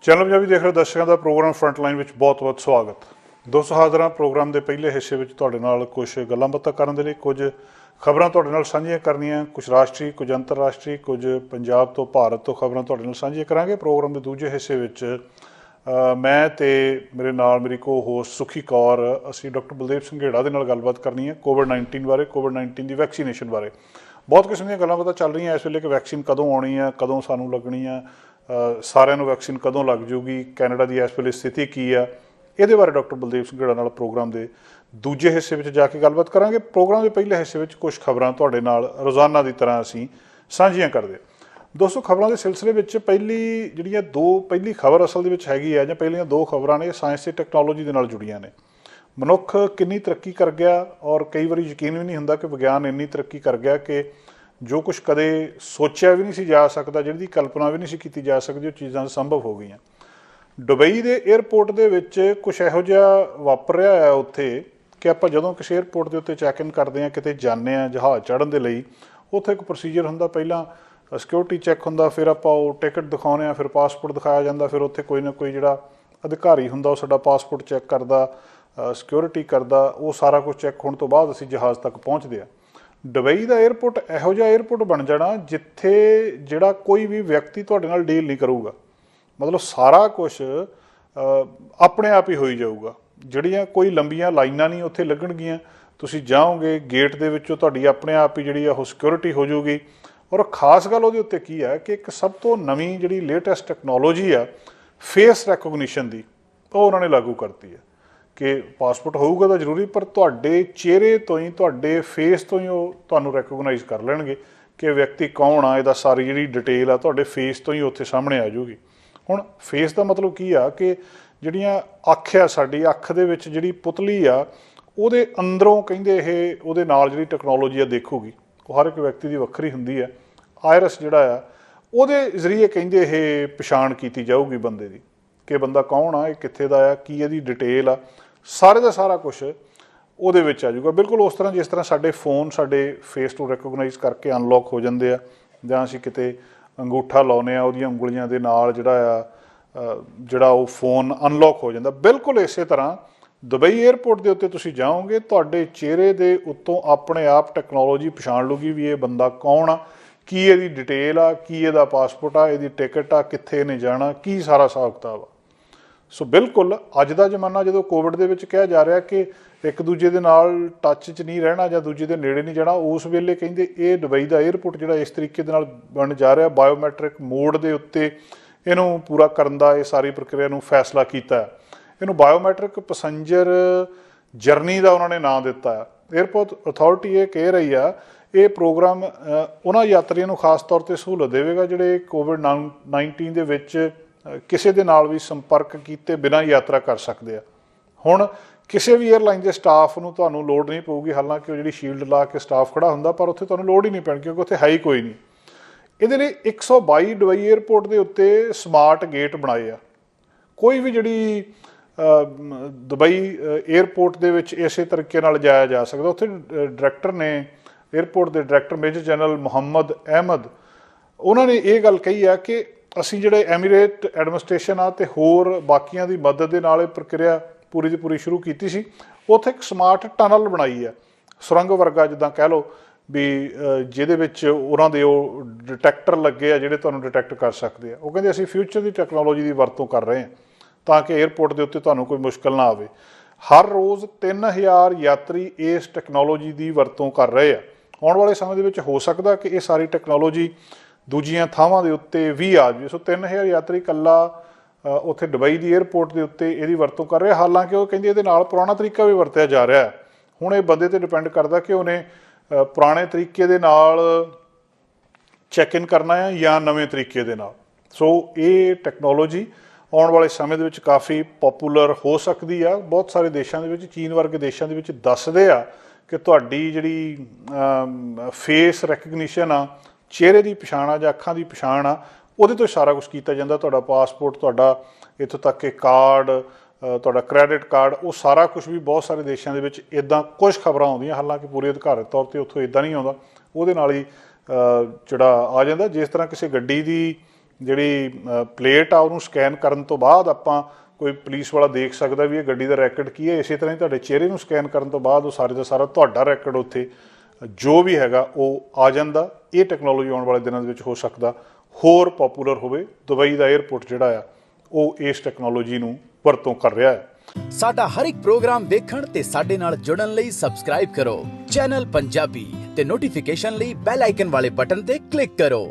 Channel Punjabi ਦੇਖ ਰਹੇ ਦਰਸ਼ਕਾਂ ਦਾ ਪ੍ਰੋਗਰਾਮ ਫਰੰਟਲਾਈਨ ਵਿੱਚ ਬਹੁਤ-ਬਹੁਤ ਸਵਾਗਤ। ਦੋਸਤੋ ਹਾਜ਼ਰ ਹਾਂ ਪ੍ਰੋਗਰਾਮ ਦੇ ਪਹਿਲੇ ਹਿੱਸੇ ਵਿੱਚ ਤੁਹਾਡੇ ਨਾਲ ਕੁਝ ਗੱਲਾਂ ਬਾਤਾਂ ਕਰਨ ਦੇ ਲਈ, ਕੁਝ ਖਬਰਾਂ ਤੁਹਾਡੇ ਨਾਲ ਸਾਂਝੀਆਂ ਕਰਨੀਆਂ, ਕੁਝ ਰਾਸ਼ਟਰੀ, ਕੁਝ ਅੰਤਰਰਾਸ਼ਟਰੀ, ਕੁਝ ਪੰਜਾਬ ਤੋਂ ਭਾਰਤ ਤੋਂ ਖਬਰਾਂ ਤੁਹਾਡੇ ਨਾਲ ਸਾਂਝੀਆਂ ਕਰਾਂਗੇ। ਪ੍ਰੋਗਰਾਮ ਦੇ ਦੂਜੇ ਹਿੱਸੇ ਵਿੱਚ ਮੈਂ ਤੇ ਮੇਰੇ ਨਾਲ ਮੇਰੀ ਕੋ ਹੋਸਟ ਸੁਖੀ ਕੌਰ, ਅਸੀਂ ਡਾਕਟਰ ਬਲਦੇਵ ਸੰਘੇੜਾ ਦੇ ਨਾਲ ਗੱਲਬਾਤ ਕਰਨੀ ਹੈ ਕੋਵਿਡ-19 ਬਾਰੇ, ਕੋਵਿਡ-19 ਦੀ ਵੈਕਸੀਨੇਸ਼ਨ ਬਾਰੇ। ਬਹੁਤ ਕਿਸਮ ਦੀਆਂ ਗੱਲਾਂ ਬਾਤਾਂ ਚੱਲ ਰਹੀਆਂ ਇਸ ਵੇਲੇ ਕਿ ਵੈਕਸੀਨ ਕਦੋਂ ਆਉਣੀ ਆ, ਕਦੋਂ ਸਾਨੂੰ ਲੱਗਣੀ ਆ, ਸਾਰਿਆਂ ਨੂੰ ਵੈਕਸੀਨ ਕਦੋਂ ਲੱਗ ਜੂਗੀ, ਕੈਨੇਡਾ ਦੀ ਇਸ ਵੇਲੇ ਸਥਿਤੀ ਕੀ ਆ, ਇਹਦੇ ਬਾਰੇ ਡਾਕਟਰ ਬਲਦੇਵ ਸੰਘੇੜਾ ਨਾਲ ਪ੍ਰੋਗਰਾਮ ਦੇ ਦੂਜੇ ਹਿੱਸੇ ਵਿੱਚ ਜਾ ਕੇ ਗੱਲਬਾਤ ਕਰਾਂਗੇ। ਪ੍ਰੋਗਰਾਮ ਦੇ ਪਹਿਲੇ ਹਿੱਸੇ ਵਿੱਚ ਕੁਝ ਖਬਰਾਂ ਤੁਹਾਡੇ ਨਾਲ ਰੋਜ਼ਾਨਾ ਦੀ ਤਰ੍ਹਾਂ ਅਸੀਂ ਸਾਂਝੀਆਂ ਕਰਦੇ। ਦੋਸਤੋ ਖਬਰਾਂ ਦੇ ਸਿਲਸਿਲੇ ਵਿੱਚ ਪਹਿਲੀ ਖਬਰ ਅਸਲ ਦੇ ਵਿੱਚ ਹੈਗੀ ਹੈ, ਜਾਂ ਪਹਿਲੀਆਂ ਦੋ ਖਬਰਾਂ ਨੇ ਸਾਇੰਸ ਤੇ ਟੈਕਨੋਲੋਜੀ ਦੇ ਨਾਲ ਜੁੜੀਆਂ ਨੇ। ਮਨੁੱਖ ਕਿੰਨੀ ਤਰੱਕੀ ਕਰ ਗਿਆ, ਔਰ ਕਈ ਵਾਰੀ ਯਕੀਨ ਵੀ ਨਹੀਂ ਹੁੰਦਾ ਕਿ ਵਿਗਿਆਨ ਇੰਨੀ ਤਰੱਕੀ ਕਰ ਗਿਆ ਕਿ ਜੋ ਕੁਛ ਕਦੇ ਸੋਚਿਆ ਵੀ ਨਹੀਂ ਸੀ ਜਾ ਸਕਦਾ, ਜਿਹਦੀ ਕਲਪਨਾ ਵੀ ਨਹੀਂ ਸੀ ਕੀਤੀ ਜਾ ਸਕਦੀ, ਉਹ ਚੀਜ਼ਾਂ ਸੰਭਵ ਹੋ ਗਈਆਂ। ਦੁਬਈ ਦੇ ਏਅਰਪੋਰਟ ਦੇ ਵਿੱਚ ਕੁਛ ਇਹੋ ਜਿਹਾ ਵਾਪਰ ਰਿਹਾ ਹੈ ਉੱਥੇ ਕਿ ਆਪਾਂ ਜਦੋਂ ਕਿਸੇ ਏਅਰਪੋਰਟ ਦੇ ਉੱਤੇ ਚੈੱਕ ਇਨ ਕਰਦੇ ਹਾਂ, ਕਿਤੇ ਜਾਂਦੇ ਹਾਂ ਜਹਾਜ਼ ਚੜ੍ਹਨ ਦੇ ਲਈ, ਉੱਥੇ ਇੱਕ ਪ੍ਰੋਸੀਜਰ ਹੁੰਦਾ। ਪਹਿਲਾਂ ਸਿਕਿਉਰਿਟੀ ਚੈੱਕ ਹੁੰਦਾ, ਫਿਰ ਆਪਾਂ ਉਹ ਟਿਕਟ ਦਿਖਾਉਂਦੇ ਹਾਂ, ਫਿਰ ਪਾਸਪੋਰਟ ਦਿਖਾਇਆ ਜਾਂਦਾ, ਫਿਰ ਉੱਥੇ ਕੋਈ ਨਾ ਕੋਈ ਜਿਹੜਾ ਅਧਿਕਾਰੀ ਹੁੰਦਾ ਉਹ ਸਾਡਾ ਪਾਸਪੋਰਟ ਚੈੱਕ ਕਰਦਾ, ਸਿਕਿਉਰਿਟੀ ਕਰਦਾ। ਉਹ ਸਾਰਾ ਕੁਝ ਚੈੱਕ ਹੋਣ ਤੋਂ ਬਾਅਦ ਅਸੀਂ ਜਹਾਜ਼ ਤੱਕ ਪਹੁੰਚਦੇ ਹਾਂ। ਦੁਬਈ ਦਾ ਏਅਰਪੋਰਟ ਇਹੋ ਜਿਹਾ ਏਅਰਪੋਰਟ ਬਣ ਜਾਣਾ ਜਿੱਥੇ ਜਿਹੜਾ ਕੋਈ ਵੀ ਵਿਅਕਤੀ ਤੁਹਾਡੇ ਨਾਲ ਡੀਲ ਨਹੀਂ ਕਰੂਗਾ। ਮਤਲਬ ਸਾਰਾ ਕੁਛ ਆਪਣੇ ਆਪ ਹੀ ਹੋਈ ਜਾਊਗਾ। ਜਿਹੜੀਆਂ ਕੋਈ ਲੰਬੀਆਂ ਲਾਈਨਾਂ ਨਹੀਂ ਉੱਥੇ ਲੱਗਣਗੀਆਂ। ਤੁਸੀਂ ਜਾਓਗੇ ਗੇਟ ਦੇ ਵਿੱਚੋਂ ਤੁਹਾਡੀ ਆਪਣੇ ਆਪ ਹੀ ਜਿਹੜੀ ਆ ਉਹ ਸਿਕਿਉਰਿਟੀ ਹੋ ਜਾਊਗੀ। ਔਰ ਖਾਸ ਗੱਲ ਉਹਦੇ ਉੱਤੇ ਕੀ ਹੈ ਕਿ ਇੱਕ ਸਭ ਤੋਂ ਨਵੀਂ ਜਿਹੜੀ ਲੇਟੈਸਟ ਟੈਕਨੋਲੋਜੀ ਆ ਫੇਸ ਰੈਕੋਗਨੀਸ਼ਨ ਦੀ, ਉਹ ਉਹਨਾਂ ਨੇ ਲਾਗੂ ਕਰਤੀ ਹੈ ਕਿ ਪਾਸਪੋਰਟ ਹੋਊਗਾ ਤਾਂ ਜ਼ਰੂਰੀ, ਪਰ ਤੁਹਾਡੇ ਚਿਹਰੇ ਤੋਂ ਹੀ, ਤੁਹਾਡੇ ਫੇਸ ਤੋਂ ਹੀ ਉਹ ਤੁਹਾਨੂੰ ਰੈਕੋਗਨਾਈਜ਼ ਕਰ ਲੈਣਗੇ ਕਿ ਵਿਅਕਤੀ ਕੌਣ ਆ। ਇਹਦਾ ਸਾਰੀ ਜਿਹੜੀ ਡਿਟੇਲ ਆ ਤੁਹਾਡੇ ਫੇਸ ਤੋਂ ਹੀ ਉੱਥੇ ਸਾਹਮਣੇ ਆ ਜਾਊਗੀ। ਹੁਣ ਫੇਸ ਦਾ ਮਤਲਬ ਕੀ ਆ ਕਿ ਜਿਹੜੀਆਂ ਅੱਖ ਆ, ਸਾਡੀ ਅੱਖ ਦੇ ਵਿੱਚ ਜਿਹੜੀ ਪੁਤਲੀ ਆ, ਉਹਦੇ ਅੰਦਰੋਂ ਕਹਿੰਦੇ ਇਹ ਉਹਦੇ ਨਾਲ ਜਿਹੜੀ ਟੈਕਨੋਲੋਜੀ ਆ ਦੇਖੂਗੀ। ਉਹ ਹਰ ਇੱਕ ਵਿਅਕਤੀ ਦੀ ਵੱਖਰੀ ਹੁੰਦੀ ਆ। ਆਇਰਸ ਜਿਹੜਾ ਆ ਉਹਦੇ ਜ਼ਰੀਏ ਕਹਿੰਦੇ ਇਹ ਪਛਾਣ ਕੀਤੀ ਜਾਊਗੀ ਬੰਦੇ ਦੀ ਕਿ ਬੰਦਾ ਕੌਣ ਆ, ਇਹ ਕਿੱਥੇ ਦਾ ਆ, ਕੀ ਇਹਦੀ ਡਿਟੇਲ ਆ, ਸਾਰੇ ਦਾ ਸਾਰਾ ਕੁਛ ਉਹਦੇ ਵਿੱਚ ਆ ਜਾਊਗਾ। ਬਿਲਕੁਲ ਉਸ ਤਰ੍ਹਾਂ ਜਿਸ ਤਰ੍ਹਾਂ ਸਾਡੇ ਫੋਨ ਸਾਡੇ ਫੇਸ ਨੂੰ ਰੈਕੋਗਨਾਈਜ਼ ਕਰਕੇ ਅਨਲੌਕ ਹੋ ਜਾਂਦੇ ਆ, ਜਾਂ ਅਸੀਂ ਕਿਤੇ ਅੰਗੂਠਾ ਲਾਉਂਦੇ ਆ, ਉਹਦੀਆਂ ਉਂਗਲੀਆਂ ਦੇ ਨਾਲ ਜਿਹੜਾ ਉਹ ਫੋਨ ਅਨਲੌਕ ਹੋ ਜਾਂਦਾ। ਬਿਲਕੁਲ ਇਸੇ ਤਰ੍ਹਾਂ ਦੁਬਈ ਏਅਰਪੋਰਟ ਦੇ ਉੱਤੇ ਤੁਸੀਂ ਜਾਓਗੇ, ਤੁਹਾਡੇ ਚਿਹਰੇ ਦੇ ਉੱਤੋਂ ਆਪਣੇ ਆਪ ਟੈਕਨੋਲੋਜੀ ਪਛਾਣ ਲੂਗੀ ਵੀ ਇਹ ਬੰਦਾ ਕੌਣ ਆ, ਕੀ ਇਹਦੀ ਡਿਟੇਲ ਆ, ਕੀ ਇਹਦਾ ਪਾਸਪੋਰਟ ਆ, ਇਹਦੀ ਟਿਕਟ ਆ, ਕਿੱਥੇ ਇਹਨੇ ਜਾਣਾ, ਕੀ ਸਾਰਾ ਹਿਸਾਬ ਕਿਤਾਬ ਆ। ਸੋ ਬਿਲਕੁਲ ਅੱਜ ਦਾ ਜ਼ਮਾਨਾ ਜਦੋਂ ਕੋਵਿਡ ਦੇ ਵਿੱਚ ਕਿਹਾ ਜਾ ਰਿਹਾ ਕਿ ਇੱਕ ਦੂਜੇ ਦੇ ਨਾਲ ਟੱਚ 'ਚ ਨਹੀਂ ਰਹਿਣਾ ਜਾਂ ਦੂਜੇ ਦੇ ਨੇੜੇ ਨਹੀਂ ਜਾਣਾ, ਉਸ ਵੇਲੇ ਕਹਿੰਦੇ ਇਹ ਦੁਬਈ ਦਾ ਏਅਰਪੋਰਟ ਜਿਹੜਾ ਇਸ ਤਰੀਕੇ ਦੇ ਨਾਲ ਬਣ ਜਾ ਰਿਹਾ, ਬਾਇਓਮੈਟ੍ਰਿਕ ਮੋਡ ਦੇ ਉੱਤੇ ਇਹਨੂੰ ਪੂਰਾ ਕਰਨ ਦਾ, ਇਹ ਸਾਰੀ ਪ੍ਰਕਿਰਿਆ ਨੂੰ ਫੈਸਲਾ ਕੀਤਾ। ਇਹਨੂੰ ਬਾਇਓਮੈਟ੍ਰਿਕ ਪੈਸੰਜਰ ਜਰਨੀ ਦਾ ਉਹਨਾਂ ਨੇ ਨਾਂ ਦਿੱਤਾ। ਏਅਰਪੋਰਟ ਅਥਾਰਟੀ ਇਹ ਕਹਿ ਰਹੀ ਆ ਇਹ ਪ੍ਰੋਗਰਾਮ ਉਹਨਾਂ ਯਾਤਰੀਆਂ ਨੂੰ ਖਾਸ ਤੌਰ 'ਤੇ ਸਹੂਲਤ ਦੇਵੇਗਾ ਜਿਹੜੇ ਕੋਵਿਡ-19 ਦੇ ਵਿੱਚ ਕਿਸੇ ਦੇ ਨਾਲ ਵੀ ਸੰਪਰਕ ਕੀਤੇ ਬਿਨਾਂ ਯਾਤਰਾ ਕਰ ਸਕਦੇ ਆ। ਹੁਣ ਕਿਸੇ ਵੀ ਏਅਰਲਾਈਨ ਦੇ ਸਟਾਫ ਨੂੰ ਤੁਹਾਨੂੰ ਲੋੜ ਨਹੀਂ ਪਊਗੀ, ਹਾਲਾਂਕਿ ਉਹ ਜਿਹੜੀ ਸ਼ੀਲਡ ਲਾ ਕੇ ਸਟਾਫ ਖੜਾ ਹੁੰਦਾ, ਪਰ ਉੱਥੇ ਤੁਹਾਨੂੰ ਲੋੜ ਹੀ ਨਹੀਂ ਪੈਣੀ ਕਿਉਂਕਿ ਉੱਥੇ ਹੈ ਹੀ ਕੋਈ ਨਹੀਂ। ਇਹਦੇ ਲਈ 122 ਦੁਬਈ ਏਅਰਪੋਰਟ ਦੇ ਉੱਤੇ ਸਮਾਰਟ ਗੇਟ ਬਣਾਏ ਆ। ਕੋਈ ਵੀ ਜਿਹੜੀ ਦੁਬਈ ਏਅਰਪੋਰਟ ਦੇ ਵਿੱਚ ਇਸੇ ਤਰੀਕੇ ਨਾਲ ਜਾਇਆ ਜਾ ਸਕਦਾ। ਉੱਥੇ ਡਾਇਰੈਕਟਰ ਨੇ, ਏਅਰਪੋਰਟ ਦੇ director major general Muhammad Ahmed, ਉਹਨਾਂ ਨੇ ਇਹ ਗੱਲ ਕਹੀ ਆ ਕਿ ਅਸੀਂ ਜਿਹੜੇ ਐਮੀਰੇਟ ਐਡਮਿਨਿਸਟ੍ਰੇਸ਼ਨ ਆ ਅਤੇ ਹੋਰ ਬਾਕੀਆਂ ਦੀ ਮਦਦ ਦੇ ਨਾਲ ਇਹ ਪ੍ਰਕਿਰਿਆ ਪੂਰੀ ਦੀ ਪੂਰੀ ਸ਼ੁਰੂ ਕੀਤੀ ਸੀ। ਉੱਥੇ ਇੱਕ ਸਮਾਰਟ ਟਨਲ ਬਣਾਈ ਆ, ਸੁਰੰਗ ਵਰਗਾ ਜਿੱਦਾਂ ਕਹਿ ਲਓ ਵੀ, ਜਿਹਦੇ ਵਿੱਚ ਉਹਨਾਂ ਦੇ ਉਹ ਡਿਟੈਕਟਰ ਲੱਗੇ ਆ ਜਿਹੜੇ ਤੁਹਾਨੂੰ ਡਿਟੈਕਟ ਕਰ ਸਕਦੇ ਆ। ਉਹ ਕਹਿੰਦੇ ਅਸੀਂ ਫਿਊਚਰ ਦੀ ਟੈਕਨੋਲੋਜੀ ਦੀ ਵਰਤੋਂ ਕਰ ਰਹੇ ਹਾਂ ਤਾਂ ਕਿ ਏਅਰਪੋਰਟ ਦੇ ਉੱਤੇ ਤੁਹਾਨੂੰ ਕੋਈ ਮੁਸ਼ਕਿਲ ਨਾ ਆਵੇ। ਹਰ ਰੋਜ਼ 3000 ਯਾਤਰੀ ਇਸ ਟੈਕਨੋਲੋਜੀ ਦੀ ਵਰਤੋਂ ਕਰ ਰਹੇ ਆ। ਆਉਣ ਵਾਲੇ ਸਮੇਂ ਦੇ ਵਿੱਚ ਹੋ ਸਕਦਾ ਕਿ ਇਹ ਸਾਰੀ ਟੈਕਨੋਲੋਜੀ ਦੂਜੀਆਂ ਥਾਵਾਂ ਦੇ ਉੱਤੇ ਵੀ ਆ ਜਾਵੇ। ਸੋ 3000 ਯਾਤਰੀ ਇਕੱਲਾ ਉੱਥੇ ਦੁਬਈ ਦੀ ਏਅਰਪੋਰਟ ਦੇ ਉੱਤੇ ਇਹਦੀ ਵਰਤੋਂ ਕਰ ਰਿਹਾ। ਹਾਲਾਂਕਿ ਉਹ ਕਹਿੰਦੇ ਇਹਦੇ ਨਾਲ ਪੁਰਾਣਾ ਤਰੀਕਾ ਵੀ ਵਰਤਿਆ ਜਾ ਰਿਹਾ। ਹੁਣ ਇਹ ਬੰਦੇ 'ਤੇ ਡਿਪੈਂਡ ਕਰਦਾ ਕਿ ਉਹਨੇ ਪੁਰਾਣੇ ਤਰੀਕੇ ਦੇ ਨਾਲ ਚੈੱਕ ਇਨ ਕਰਨਾ ਹੈ ਜਾਂ ਨਵੇਂ ਤਰੀਕੇ ਦੇ ਨਾਲ। ਸੋ ਇਹ ਟੈਕਨੋਲੋਜੀ ਆਉਣ ਵਾਲੇ ਸਮੇਂ ਦੇ ਵਿੱਚ ਕਾਫੀ ਪੋਪੂਲਰ ਹੋ ਸਕਦੀ ਆ। ਬਹੁਤ ਸਾਰੇ ਦੇਸ਼ਾਂ ਦੇ ਵਿੱਚ, ਚੀਨ ਵਰਗੇ ਦੇਸ਼ਾਂ ਦੇ ਵਿੱਚ ਦੱਸਦੇ ਆ ਕਿ ਤੁਹਾਡੀ ਜਿਹੜੀ ਫੇਸ ਰੈਕਗਨੀਸ਼ਨ ਆ, ਚਿਹਰੇ ਦੀ ਪਛਾਣ ਆ ਜਾਂ ਅੱਖਾਂ ਦੀ ਪਛਾਣ ਆ, ਉਹਦੇ ਤੋਂ ਸਾਰਾ ਕੁਛ ਕੀਤਾ ਜਾਂਦਾ। ਤੁਹਾਡਾ ਪਾਸਪੋਰਟ, ਤੁਹਾਡਾ ਇੱਥੋਂ ਤੱਕ ਕਿ ਕਾਰਡ, ਤੁਹਾਡਾ ਕ੍ਰੈਡਿਟ ਕਾਰਡ, ਉਹ ਸਾਰਾ ਕੁਛ ਵੀ ਬਹੁਤ ਸਾਰੇ ਦੇਸ਼ਾਂ ਦੇ ਵਿੱਚ ਇੱਦਾਂ ਕੁਝ ਖਬਰਾਂ ਆਉਂਦੀਆਂ, ਹਾਲਾਂਕਿ ਪੂਰੇ ਅਧਿਕਾਰਤ ਤੌਰ 'ਤੇ ਉੱਥੋਂ ਇੱਦਾਂ ਨਹੀਂ ਆਉਂਦਾ। ਉਹਦੇ ਨਾਲ ਹੀ ਜਿਹੜਾ ਆ ਜਾਂਦਾ। ਜਿਸ ਤਰ੍ਹਾਂ ਕਿਸੇ ਗੱਡੀ ਦੀ ਜਿਹੜੀ ਪਲੇਟ ਆ ਉਹਨੂੰ ਸਕੈਨ ਕਰਨ ਤੋਂ ਬਾਅਦ ਆਪਾਂ ਕੋਈ ਪੁਲਿਸ ਵਾਲਾ ਦੇਖ ਸਕਦਾ ਵੀ ਇਹ ਗੱਡੀ ਦਾ ਰੈਕਡ ਕੀ ਹੈ। ਇਸੇ ਤਰ੍ਹਾਂ ਹੀ ਤੁਹਾਡੇ ਚਿਹਰੇ ਨੂੰ ਸਕੈਨ ਕਰਨ ਤੋਂ ਬਾਅਦ ਉਹ ਸਾਰੇ ਦਾ ਸਾਰਾ ਤੁਹਾਡਾ ਰੈਕਡ ਉੱਥੇ ਜੋ ਵੀ ਹੈਗਾ ਉਹ ਆ ਜਾਂਦਾ। ਇਹ ਟੈਕਨੋਲੋਜੀ ਆਉਣ ਵਾਲੇ ਦਿਨਾਂ ਦੇ ਵਿੱਚ ਹੋ ਸਕਦਾ ਹੋਰ ਪੋਪੂਲਰ ਹੋਵੇ। ਦੁਬਈ ਦਾ 에ਅਰਪੋਰਟ ਜਿਹੜਾ ਆ ਉਹ ਇਸ ਟੈਕਨੋਲੋਜੀ ਨੂੰ ਵਰਤੋਂ ਕਰ ਰਿਹਾ ਹੈ। ਸਾਡਾ ਹਰ ਇੱਕ ਪ੍ਰੋਗਰਾਮ ਵੇਖਣ ਤੇ ਸਾਡੇ ਨਾਲ ਜੁੜਨ ਲਈ ਸਬਸਕ੍ਰਾਈਬ ਕਰੋ ਚੈਨਲ ਪੰਜਾਬੀ ਤੇ ਨੋਟੀਫਿਕੇਸ਼ਨ ਲਈ ਬੈਲ ਆਈਕਨ ਵਾਲੇ ਬਟਨ ਤੇ ਕਲਿੱਕ ਕਰੋ।